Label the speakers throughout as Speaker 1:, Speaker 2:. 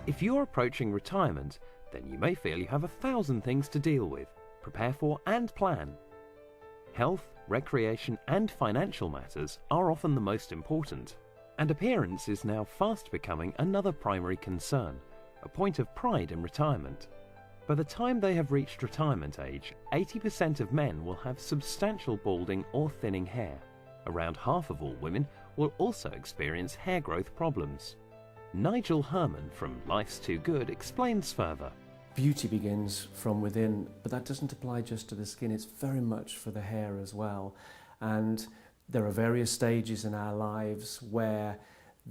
Speaker 1: If you're approaching retirement, then you may feel you have 1,000 things to deal with, prepare for and plan. Health, recreation and financial matters are often the most important, and appearance is now fast becoming another primary concern, a point of pride in retirement. By the time they have reached retirement age, 80% of men will have substantial balding or thinning hair. Around half of all women will also experience hair growth problems. Nigel Herman from Life's Too Good explains further.
Speaker 2: Beauty begins from within, but that doesn't apply just to the skin, it's very much for the hair as well. And there are various stages in our lives where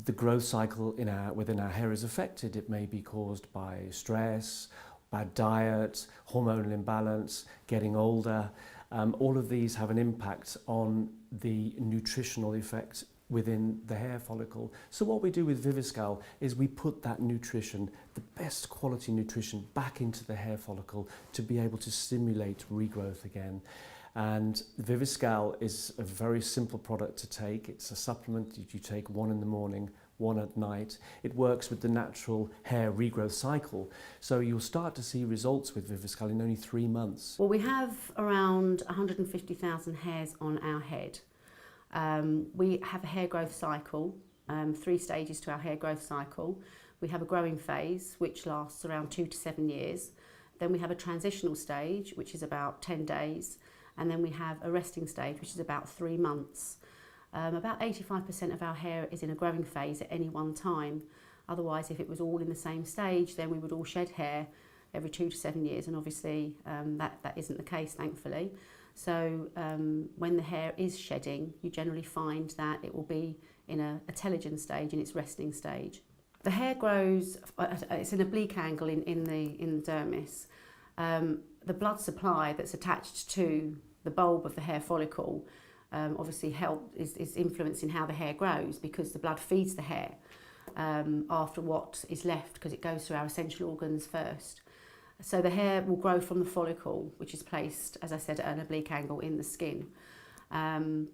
Speaker 2: the growth cycle within our hair is affected. It may be caused by stress, bad diet, hormonal imbalance, getting older. All of these have an impact on the nutritional effect within the hair follicle. So what we do with Viviscal is we put that nutrition, the best quality nutrition, back into the hair follicle to be able to stimulate regrowth again. And Viviscal is a very simple product to take. It's a supplement that you take one in the morning, one at night. It works with the natural hair regrowth cycle. So you'll start to see results with Viviscal in only 3 months.
Speaker 3: Well, we have around 150,000 hairs on our head. We have a hair growth cycle, 3 stages to our hair growth cycle. We have a growing phase, which lasts around 2 to 7 years. Then we have a transitional stage, which is about 10 days. And then we have a resting stage, which is about 3 months. About 85% of our hair is in a growing phase at any one time. Otherwise, if it was all in the same stage, then we would all shed hair every 2 to 7 years. And obviously, that isn't the case, thankfully. So when the hair is shedding, you generally find that it will be in a telogen stage, in its resting stage. The hair grows, it's in an oblique angle in the dermis. The blood supply that's attached to the bulb of the hair follicle obviously is influencing how the hair grows, because the blood feeds the hair after what is left, because it goes through our essential organs first. So the hair will grow from the follicle, which is placed, as I said, at an oblique angle in the skin. And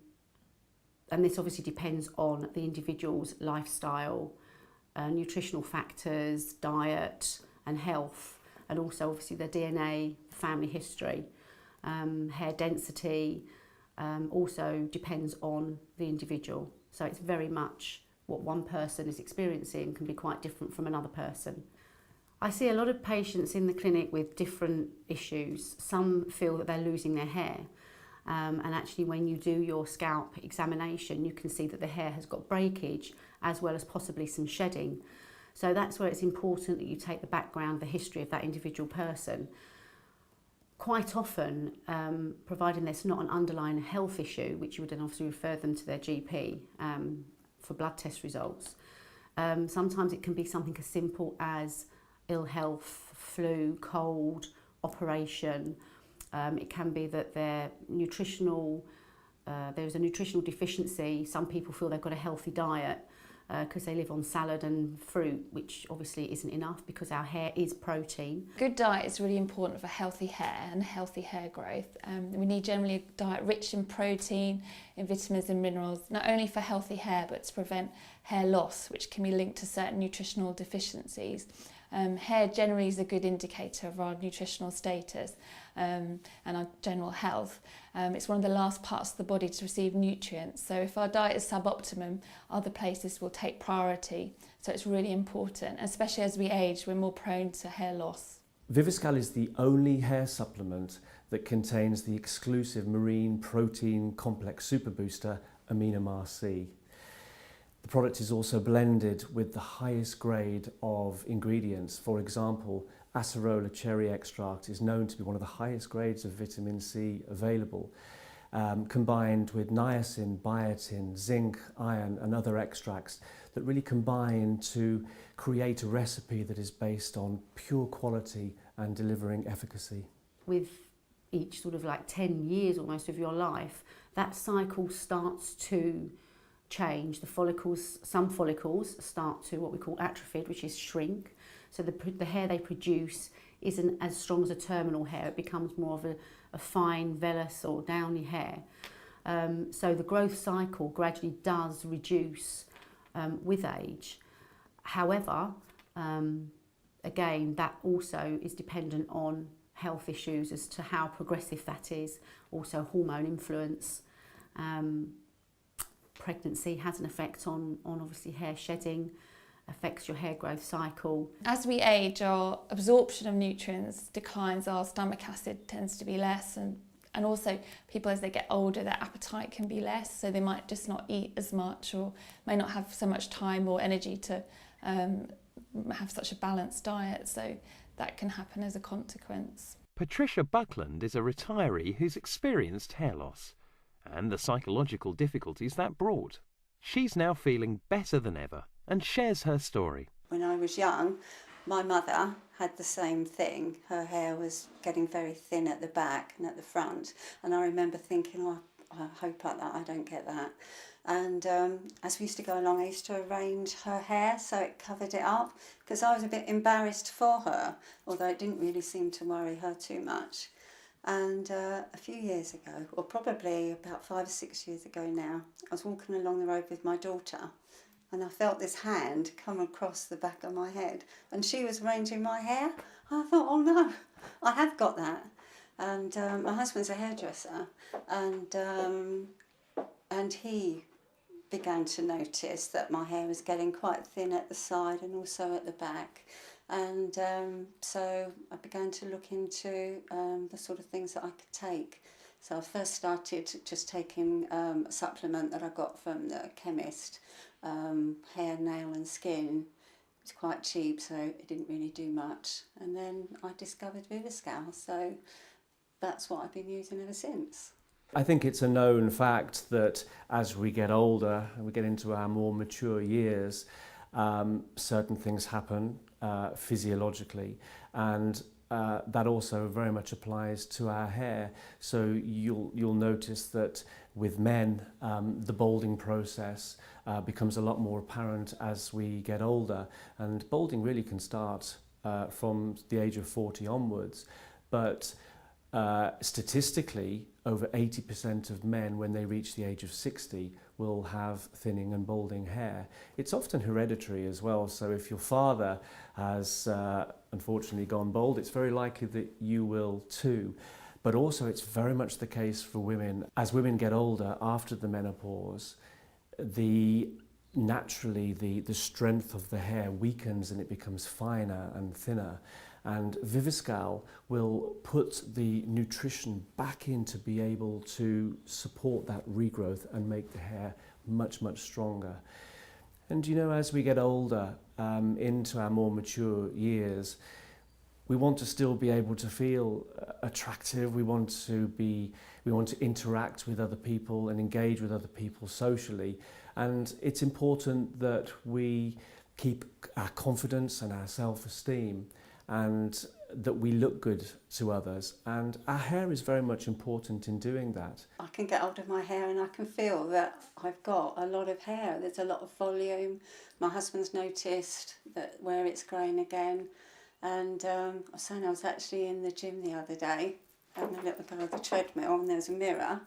Speaker 3: this obviously depends on the individual's lifestyle, nutritional factors, diet and health, and also obviously their DNA, family history, hair density, also depends on the individual. So it's very much what one person is experiencing can be quite different from another person. I see a lot of patients in the clinic with different issues. Some feel that they're losing their hair, and actually when you do your scalp examination, you can see that the hair has got breakage as well as possibly some shedding. So that's where it's important that you take the background, the history of that individual person. Quite often, providing there's not an underlying health issue, which you would then obviously refer them to their GP for blood test results, sometimes it can be something as simple as ill health, flu, cold, operation. It can be that there's a nutritional deficiency. Some people feel they've got a healthy diet because they live on salad and fruit, which obviously isn't enough because our hair is protein.
Speaker 4: Good diet is really important for healthy hair and healthy hair growth. We need generally a diet rich in protein, in vitamins and minerals, not only for healthy hair but to prevent hair loss, which can be linked to certain nutritional deficiencies. Hair generally is a good indicator of our nutritional status and our general health. It's one of the last parts of the body to receive nutrients, so if our diet is suboptimum, other places will take priority. So it's really important, especially as we age, we're more prone to hair loss.
Speaker 2: Viviscal is the only hair supplement that contains the exclusive marine protein complex super booster Aminomar C. The product is also blended with the highest grade of ingredients. For example, acerola cherry extract is known to be one of the highest grades of vitamin C available, combined with niacin, biotin, zinc, iron and other extracts that really combine to create a recipe that is based on pure quality and delivering efficacy.
Speaker 3: With each sort of like 10 years almost of your life, that cycle starts to change. The follicles, some follicles start to what we call atrophy, which is shrink. So the hair they produce isn't as strong as a terminal hair. It becomes more of a fine vellus or downy hair. So the growth cycle gradually does reduce with age. However, again, that also is dependent on health issues as to how progressive that is, also hormone influence. Pregnancy has an effect on obviously hair shedding, affects your hair growth cycle.
Speaker 4: As we age, our absorption of nutrients declines, our stomach acid tends to be less, and also people as they get older, their appetite can be less, so they might just not eat as much or may not have so much time or energy to have such a balanced diet, so that can happen as a consequence.
Speaker 1: Patricia Buckland is a retiree who's experienced hair loss and the psychological difficulties that brought. She's now feeling better than ever and shares her story.
Speaker 5: When I was young, my mother had the same thing. Her hair was getting very thin at the back and at the front, and I remember thinking, oh, I hope I don't get that. And as we used to go along, I used to arrange her hair so it covered it up, because I was a bit embarrassed for her, although it didn't really seem to worry her too much. And a few years ago, or probably about 5 or 6 years ago now, I was walking along the road with my daughter, and I felt this hand come across the back of my head, and she was arranging my hair. I thought, oh no, I have got that. And my husband's a hairdresser, and he began to notice that my hair was getting quite thin at the side and also at the back. And so I began to look into the sort of things that I could take. So I first started just taking a supplement that I got from the chemist, hair, nail and skin. It was quite cheap, so it didn't really do much. And then I discovered Viviscal, so that's what I've been using ever since.
Speaker 2: I think it's a known fact that as we get older and we get into our more mature years, certain things happen physiologically, and that also very much applies to our hair. So you'll notice that with men, the balding process becomes a lot more apparent as we get older, and balding really can start from the age of 40 onwards, but statistically over 80% of men when they reach the age of 60 will have thinning and balding hair. It's often hereditary as well, so if your father has unfortunately gone bald, it's very likely that you will too. But also it's very much the case for women. As women get older after the menopause, naturally the strength of the hair weakens and it becomes finer and thinner. And Viviscal will put the nutrition back in to be able to support that regrowth and make the hair much, much stronger. And you know, as we get older, into our more mature years, we want to still be able to feel attractive. We want to interact with other people and engage with other people socially. And it's important that we keep our confidence and our self-esteem, and that we look good to others, and our hair is very much important in doing that.
Speaker 5: I can get hold of my hair and I can feel that I've got a lot of hair. There's a lot of volume. My husband's noticed that where it's growing again, and I was saying I was actually in the gym the other day having a little go of the treadmill, and there's a mirror,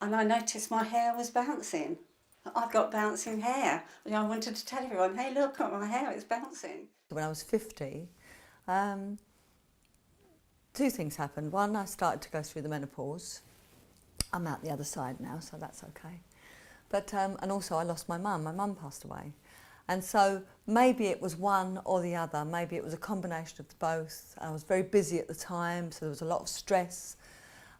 Speaker 5: and I noticed my hair was bouncing. I've got bouncing hair. And I wanted to tell everyone, hey, look at my hair, it's bouncing.
Speaker 6: When I was 50, two things happened. One, I started to go through the menopause. I'm out the other side now, so that's okay. But and also I lost my mum. My mum passed away. And so maybe it was one or the other. Maybe it was a combination of both. I was very busy at the time, so there was a lot of stress.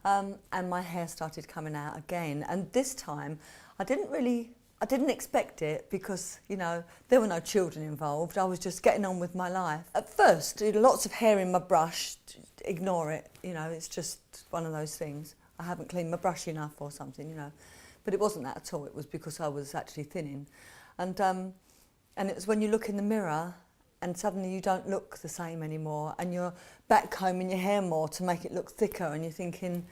Speaker 6: And my hair started coming out again. And this time, I didn't expect it because, you know, there were no children involved. I was just getting on with my life. At first, lots of hair in my brush, ignore it, you know, it's just one of those things. I haven't cleaned my brush enough or something, you know. But it wasn't that at all, it was because I was actually thinning. And it was when you look in the mirror and suddenly you don't look the same anymore, and you're back combing your hair more to make it look thicker, and you're thinking,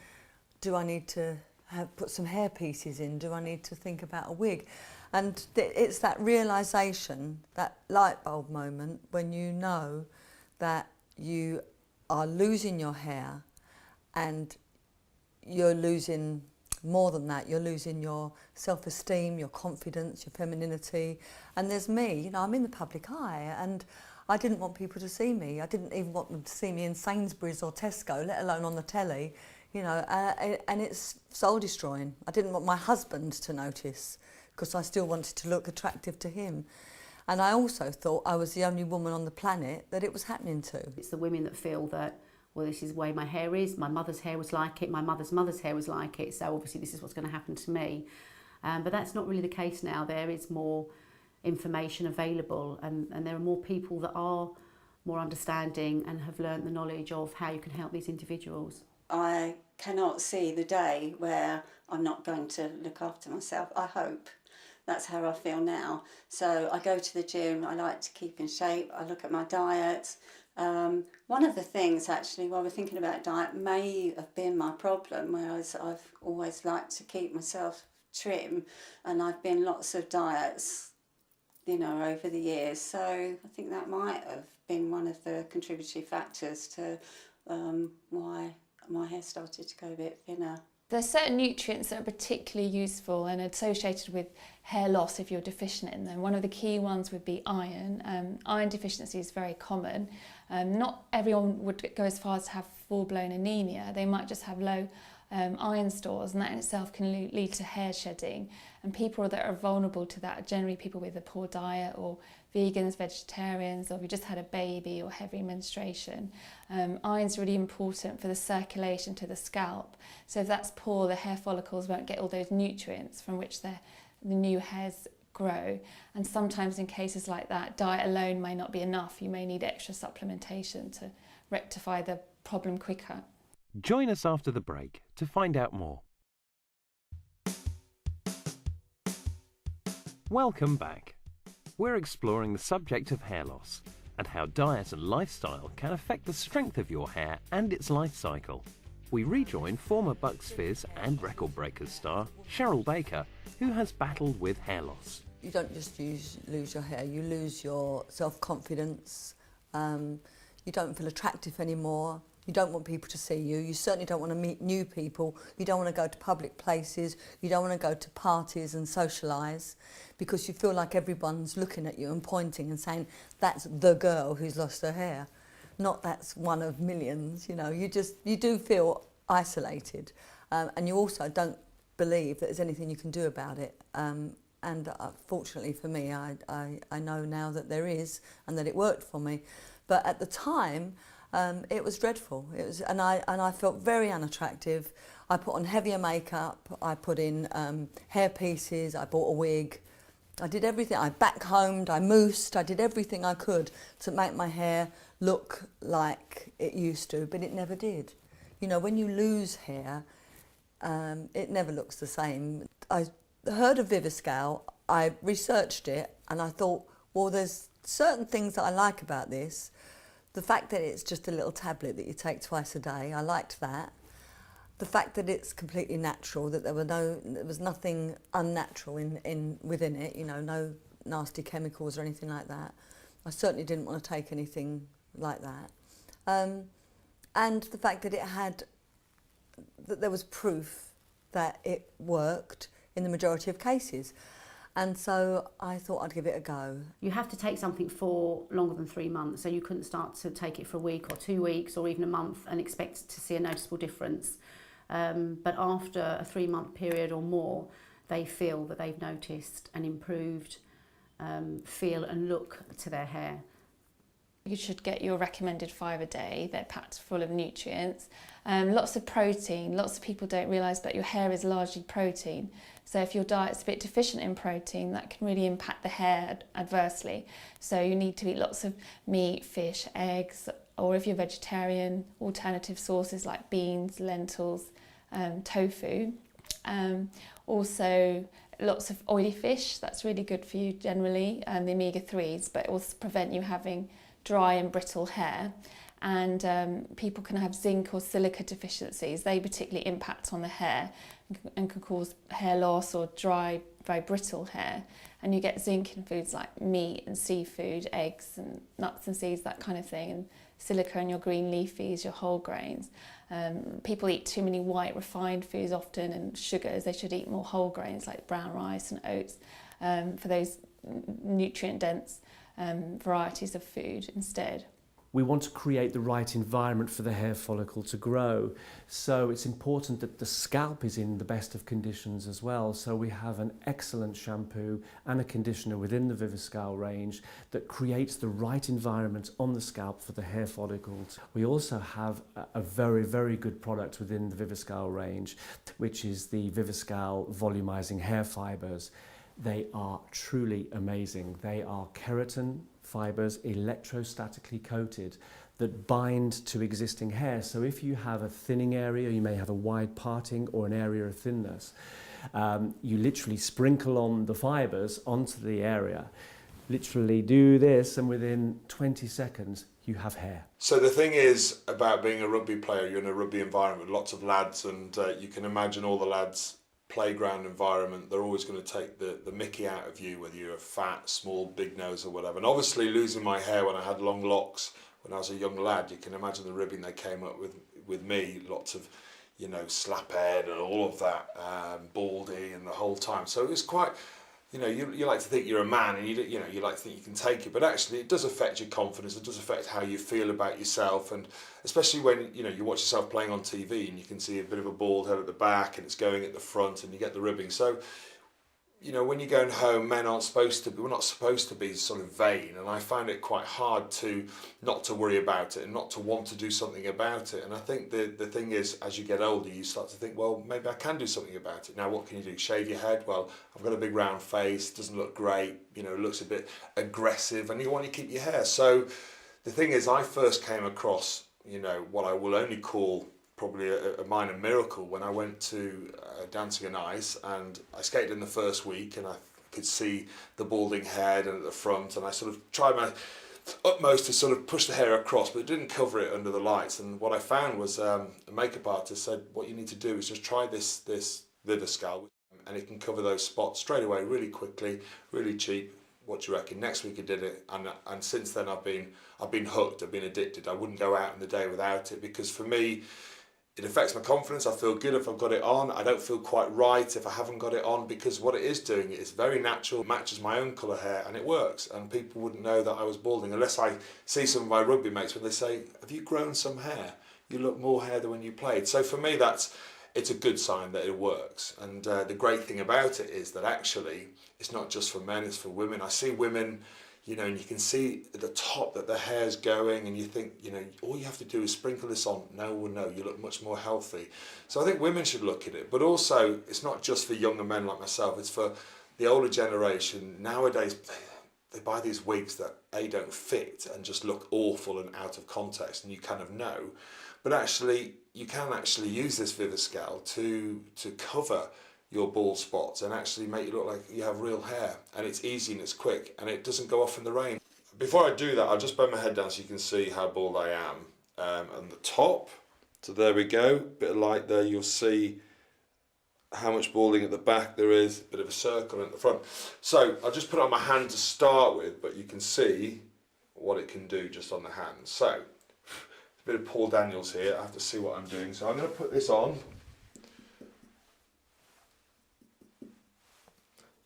Speaker 6: do I need to put some hair pieces in? Do I need to think about a wig? And it's that realisation, that light bulb moment when you know that you are losing your hair, and you're losing more than that, you're losing your self-esteem, your confidence, your femininity. And there's me, you know, I'm in the public eye, and I didn't want people to see me. I didn't even want them to see me in Sainsbury's or Tesco, let alone on the telly, you know, and it's soul destroying. I didn't want my husband to notice because I still wanted to look attractive to him. And I also thought I was the only woman on the planet that it was happening to.
Speaker 3: It's the women that feel that, well, this is the way my hair is, my mother's hair was like it, my mother's hair was like it, so obviously this is what's going to happen to me. But that's not really the case now. There is more information available, and there are more people that are more understanding and have learnt the knowledge of how you can help these individuals.
Speaker 5: I cannot see the day where I'm not going to look after myself, I hope. That's how I feel now. So I go to the gym, I like to keep in shape, I look at my diet. One of the things actually while we're thinking about diet may have been my problem, whereas I've always liked to keep myself trim, and I've been lots of diets, you know, over the years. So I think that might have been one of the contributory factors to why my hair started to go a bit thinner.
Speaker 4: There's certain nutrients that are particularly useful and associated with hair loss if you're deficient in them. One of the key ones would be iron. Iron deficiency is very common. Not everyone would go as far as to have full-blown anemia. They might just have low iron stores, and that in itself can lead to hair shedding. And people that are vulnerable to that are generally people with a poor diet, or vegans, vegetarians, or if you just had a baby or heavy menstruation. Iron's really important for the circulation to the scalp. So if that's poor, the hair follicles won't get all those nutrients from which the new hairs grow. And sometimes in cases like that, diet alone may not be enough. You may need extra supplementation to rectify the problem quicker.
Speaker 1: Join us after the break to find out more. Welcome back. We're exploring the subject of hair loss and how diet and lifestyle can affect the strength of your hair and its life cycle. We rejoin former Bucks Fizz and Record Breakers star Cheryl Baker, who has battled with hair loss.
Speaker 6: You don't just lose your hair, you lose your self-confidence, you don't feel attractive anymore. You don't want people to see you. You certainly don't want to meet new people. You don't want to go to public places. You don't want to go to parties and socialise because you feel like everyone's looking at you and pointing and saying, that's the girl who's lost her hair. Not that's one of millions, you know. You do feel isolated. And you also don't believe that there's anything you can do about it. And fortunately for me, I know now that there is and that it worked for me. But at the time, it was dreadful. And I felt very unattractive. I put on heavier makeup. I put in hair pieces. I bought a wig. I did everything. I backcombed. I moussed. I did everything I could to make my hair look like it used to, but it never did. You know, when you lose hair, it never looks the same. I heard of Viviscal. I researched it, and I thought, well, there's certain things that I like about this. The fact that it's just a little tablet that you take twice a day, I liked that. The fact that it's completely natural, that there was nothing unnatural within it, you know, no nasty chemicals or anything like that. I certainly didn't want to take anything like that. And the fact that that there was proof that it worked in the majority of cases. And so I thought I'd give it a go.
Speaker 3: You have to take something for longer than 3 months, so you couldn't start to take it for a week or 2 weeks or even a month and expect to see a noticeable difference. But after a 3-month period or more, they feel that they've noticed an improved feel and look to their hair.
Speaker 4: You should get your recommended 5 a day. They're packed full of nutrients. Lots of protein. Lots of people don't realise that your hair is largely protein. So if your diet's a bit deficient in protein, that can really impact the hair adversely. So you need to eat lots of meat, fish, eggs, or if you're vegetarian, alternative sources like beans, lentils, tofu. Also, lots of oily fish. That's really good for you generally, the omega-3s, but it will prevent you having dry and brittle hair. And people can have zinc or silica deficiencies. They particularly impact on the hair and can cause hair loss or dry, very brittle hair. And you get zinc in foods like meat and seafood, eggs and nuts and seeds, that kind of thing, and silica in your green leafies, your whole grains. People eat too many white refined foods often and sugars. They should eat more whole grains like brown rice and oats for those nutrient dense varieties of food instead.
Speaker 2: We want to create the right environment for the hair follicle to grow. So it's important that the scalp is in the best of conditions as well. So we have an excellent shampoo and a conditioner within the Viviscal range that creates the right environment on the scalp for the hair follicles. We also have a very, very good product within the Viviscal range, which is the Viviscal volumizing hair fibers. They are truly amazing. They are keratin fibers electrostatically coated that bind to existing hair. So if you have a thinning area, you may have a wide parting or an area of thinness, you literally sprinkle on the fibers onto the area, literally do this, and within 20 seconds you have hair.
Speaker 7: So the thing is about being a rugby player, you're in a rugby environment with lots of lads, and you can imagine all the lads' playground environment, they're always going to take the mickey out of you, whether you're fat, small, big nose or whatever. And obviously losing my hair when I had long locks when I was a young lad, you can imagine the ribbing they came up with me, lots of, you know, slap head and all of that, baldy and the whole time. So it was quite, you know, you like to think you're a man, and you know, you like to think you can take it, but actually it does affect your confidence, it does affect how you feel about yourself, and especially when, you know, you watch yourself playing on TV and you can see a bit of a bald head at the back and it's going at the front and you get the ribbing. So, you know, when you're going home, men aren't supposed to be, we're not supposed to be sort of vain, and I find it quite hard to not to worry about it and not to want to do something about it. And I think the thing is, as you get older, you start to think, well, maybe I can do something about it. Now, what can you do? Shave your head? Well, I've got a big round face, doesn't look great, you know, it looks a bit aggressive, and you want to keep your hair. So the thing is, I first came across, you know, what I will only call probably a minor miracle when I went to Dancing on Ice, and I skated in the first week and I could see the balding head and at the front, and I sort of tried my utmost to sort of push the hair across, but it didn't cover it under the lights. And what I found was a makeup artist said, what you need to do is just try this Viviscal, and it can cover those spots straight away, really quickly, really cheap. What do you reckon? Next week I did it, and since then I've been hooked, I've been addicted. I wouldn't go out in the day without it, because for me, it affects my confidence. I feel good if I've got it on. I don't feel quite right if I haven't got it on, because what it is doing is very natural, matches my own colour hair, and it works. And people wouldn't know that I was balding unless I see some of my rugby mates when they say, have you grown some hair? You look more hair than when you played. So for me, it's a good sign that it works. And the great thing about it is that actually it's not just for men, it's for women. I see women, you know, and you can see at the top that the hair's going, and you think, you know, all you have to do is sprinkle this on. No one will know. You look much more healthy. So I think women should look at it. But also, it's not just for younger men like myself. It's for the older generation. Nowadays, they buy these wigs that A, don't fit and just look awful and out of context, and you kind of know. But actually, you can actually use this Viviscal to cover your bald spots and actually make you look like you have real hair, and it's easy and it's quick and it doesn't go off in the rain. Before I do that, I'll just bend my head down so you can see how bald I am. And the top, so there we go, bit of light there, you'll see how much balding at the back there is, bit of a circle at the front. So I'll just put it on my hand to start with, but you can see what it can do just on the hand. So, a bit of Paul Daniels here, I have to see what I'm doing. So I'm going to put this on.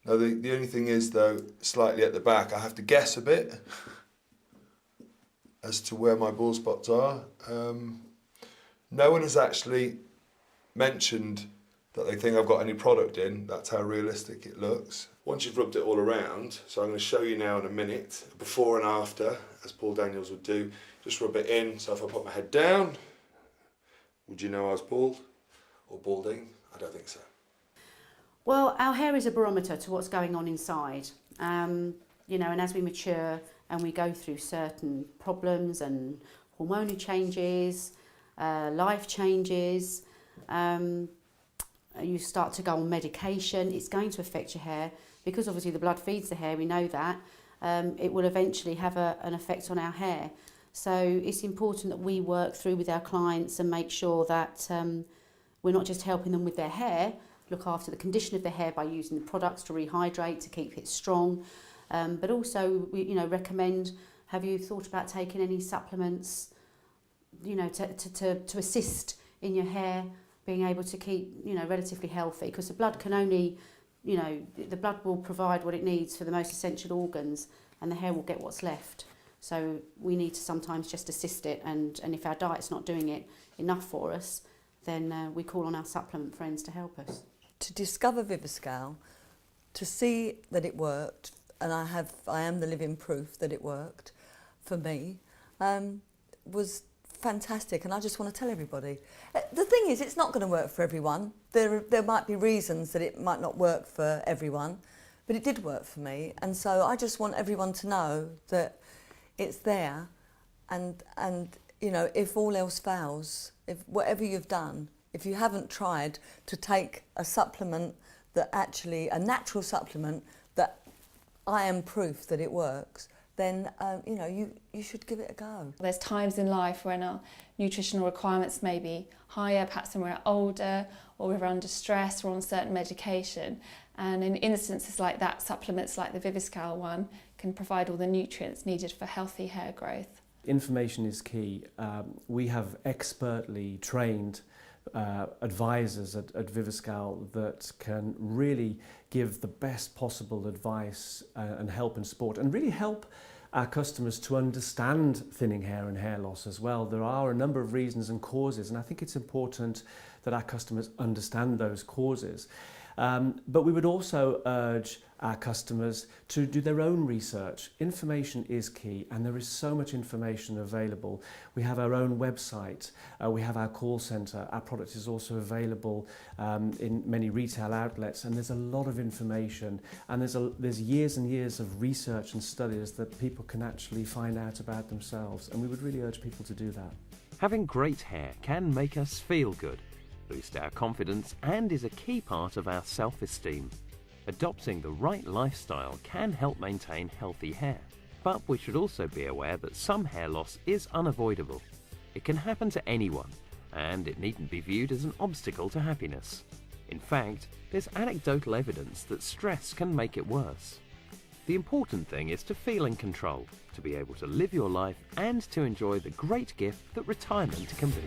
Speaker 7: Now the only thing is though, slightly at the back, I have to guess a bit as to where my bald spots are. No one has actually mentioned that they think I've got any product in. That's how realistic it looks. Once you've rubbed it all around, so I'm going to show you now in a minute, before and after, as Paul Daniels would do, just rub it in. So if I put my head down, would you know I was bald or balding? I don't think so.
Speaker 3: Well, our hair is a barometer to what's going on inside, you know, and as we mature and we go through certain problems and hormonal changes, life changes, you start to go on medication, it's going to affect your hair, because obviously the blood feeds the hair, we know that, it will eventually have an effect on our hair. So it's important that we work through with our clients and make sure that we're not just helping them with their hair, look after the condition of the hair by using the products to rehydrate, to keep it strong, but also we, you know, recommend, have you thought about taking any supplements, you know, to assist in your hair being able to keep, you know, relatively healthy, because the blood can only, you know, the blood will provide what it needs for the most essential organs, and the hair will get what's left. So we need to sometimes just assist it, and if our diet's not doing it enough for us, then we call on our supplement friends to help us.
Speaker 6: To discover Viviscal, to see that it worked, and I am the living proof that it worked for me, was fantastic, and I just want to tell everybody. The thing is, it's not going to work for everyone. There might be reasons that it might not work for everyone, but it did work for me, and so I just want everyone to know that it's there, and you know, if all else fails, if whatever you've done, if you haven't tried to take a supplement that actually, a natural supplement that I am proof that it works, then you know, you should give it a go.
Speaker 4: There's times in life when our nutritional requirements may be higher, perhaps when we're older or we're under stress or on certain medication. And in instances like that, supplements like the Viviscal one can provide all the nutrients needed for healthy hair growth.
Speaker 2: Information is key. We have expertly trained advisors at Viviscal that can really give the best possible advice and help and support, and really help our customers to understand thinning hair and hair loss as well. There are a number of reasons and causes, and I think it's important that our customers understand those causes. But we would also urge our customers to do their own research. Information is key, and there is so much information available. We have our own website, we have our call centre, our product is also available in many retail outlets, and there's a lot of information, and there's years and years of research and studies that people can actually find out about themselves, and we would really urge people to do that.
Speaker 1: Having great hair can make us feel good, boost our confidence, and is a key part of our self-esteem. Adopting the right lifestyle can help maintain healthy hair, but we should also be aware that some hair loss is unavoidable. It can happen to anyone, and it needn't be viewed as an obstacle to happiness. In fact, there's anecdotal evidence that stress can make it worse. The important thing is to feel in control, to be able to live your life and to enjoy the great gift that retirement can be.